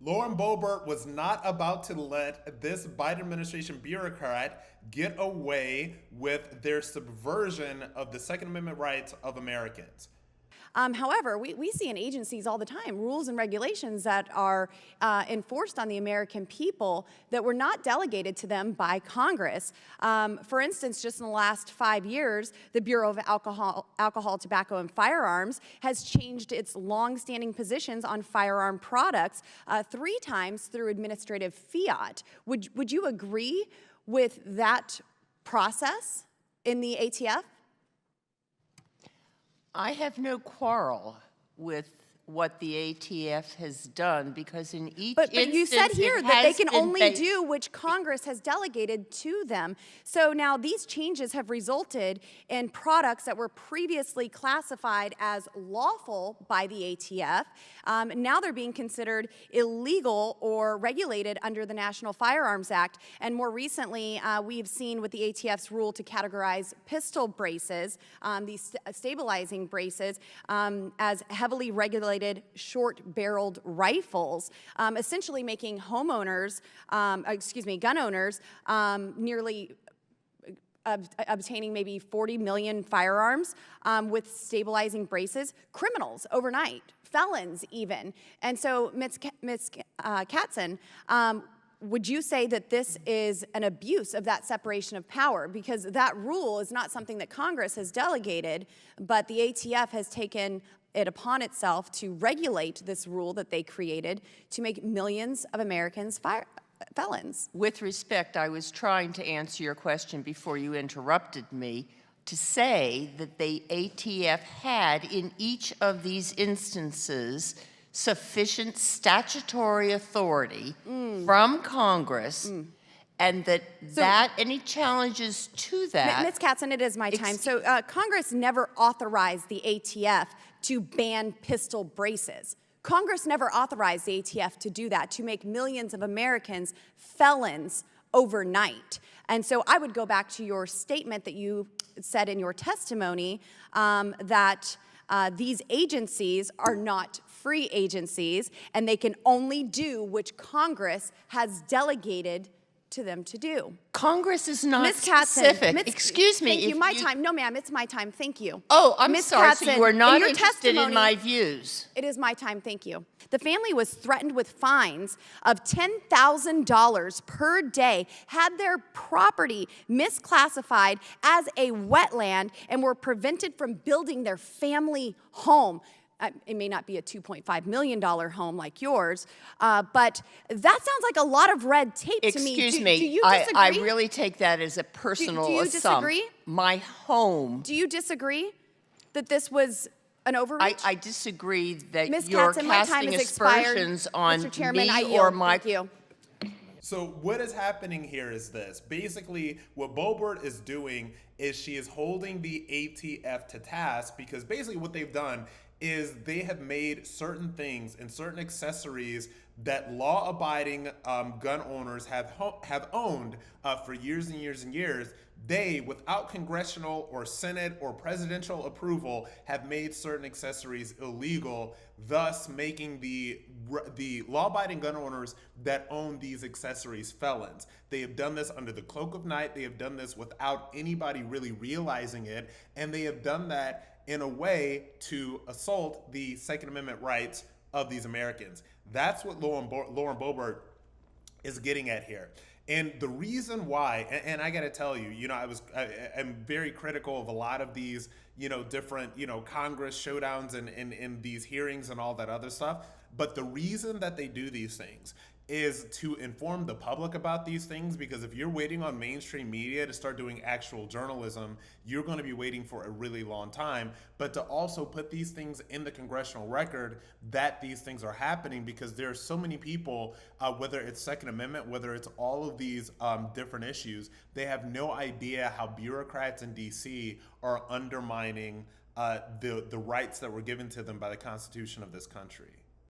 Lauren Boebert was not about to let this Biden administration bureaucrat get away with their subversion of the Second Amendment rights of Americans. However, we see in agencies all the time rules and regulations that are enforced on the American people that were not delegated to them by Congress. For instance, just in the last 5 years, the Bureau of Alcohol, Tobacco, and Firearms has changed its longstanding positions on firearm products 3 times through administrative fiat. Would you agree with that process in the ATF? I have no quarrel with what the ATF has done because in each But instance you said here that they can only do do which Congress has delegated to them. So now these changes have resulted in products that were previously classified as lawful by the ATF. Now they're being considered illegal or regulated under the National Firearms Act. And more recently, we've seen with the ATF's rule to categorize pistol braces, these stabilizing braces, as heavily regulated short-barreled rifles, essentially making gun owners nearly obtaining maybe 40 million firearms with stabilizing braces, criminals overnight, felons even. And so, Ms. Katzen, would you say that this is an abuse of that separation of power? Because that rule is not something that Congress has delegated, but the ATF has taken it upon itself to regulate this rule that they created to make millions of Americans felons. With respect, I was trying to answer your question before you interrupted me to say that the ATF had in each of these instances sufficient statutory authority from Congress and that any challenges to that. Ms. Katzen, it is my time. So Congress never authorized the ATF to ban pistol braces. Congress never authorized the ATF to do that, to make millions of Americans felons overnight. And so I would go back to your statement that you said in your testimony that these agencies are not free agencies and they can only do which Congress has delegated to them to do. Congress is not Ms. Katzen, specific. Excuse me. Thank you. My time. No, ma'am. It's my time. Thank you. Oh, I'm Ms. sorry. Katzen, So you are not your interested in my views. It is my time. Thank you. The family was threatened with fines of $10,000 per day, had their property misclassified as a wetland, and were prevented from building their family home. It may not be a $2.5 million home like yours, but that sounds like a lot of red tape to me. Excuse me. Do you disagree? I really take that as a personal do you assumption. disagree? My home. Do you disagree that this was an overreach? I disagree that Ms. you're Katzen, my time casting has expired. aspersions on Mr. Chairman, I me yield. or my. Thank you. So what is happening here is this. Basically, what Boebert is doing is she is holding the ATF to task because basically what they've done is they have made certain things and certain accessories that law-abiding gun owners have owned for years and years and years. They, without congressional or Senate or presidential approval, have made certain accessories illegal, thus making the law-abiding gun owners that own these accessories felons. They have done this under the cloak of night. They have done this without anybody really realizing it, and they have done that in a way to assault the Second Amendment rights of these Americans. That's what Lauren Boebert is getting at here. And the reason why, and I got to tell you, I'm very critical of a lot of these, different, Congress showdowns and these hearings and all that other stuff. But the reason that they do these things is to inform the public about these things, because if you're waiting on mainstream media to start doing actual journalism, you're going to be waiting for a really long time. But to also put these things in the congressional record that these things are happening, because there are so many people, whether it's Second Amendment, whether it's all of these different issues, they have no idea how bureaucrats in DC are undermining the rights that were given to them by the Constitution of this country.